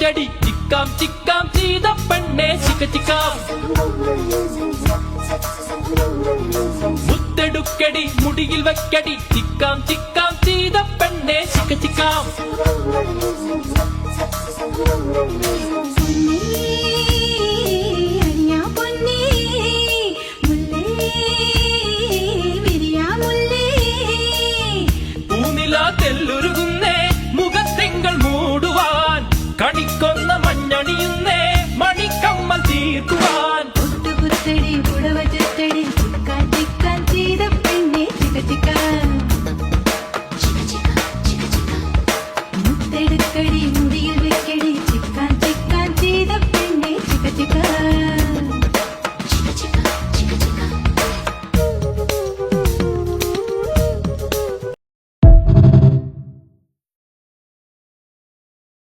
ഒറ്റടി ചിക്കാം ചിക്കാം ചെയ്ത പെണ്ണെ ചിക്ക ചിക്കാം മുത്തെടുക്കടി മുടിയിൽ വെക്കടി ചിക്കാം ചിക്കാം ചെയ്ത പെണ്ണെ ചിക്ക ചിക്കാം തെല്ലുരുകുന്നേ മുഖത്തിങ്കൾ മൂടുവാൻ കണിക്കൊന്ന മഞ്ഞണിയുന്നേ മണിക്കമ്മൽ തീർക്കുവാൻ ഒട്ടുപുത്തടി പുടവ ചുറ്റടി ചിക്കാൻ ചിക്കാൻ ചെയ്ത പെണ്ണെ ചിക്ക ചിക്കാൻ മുത്തെടുക്കടി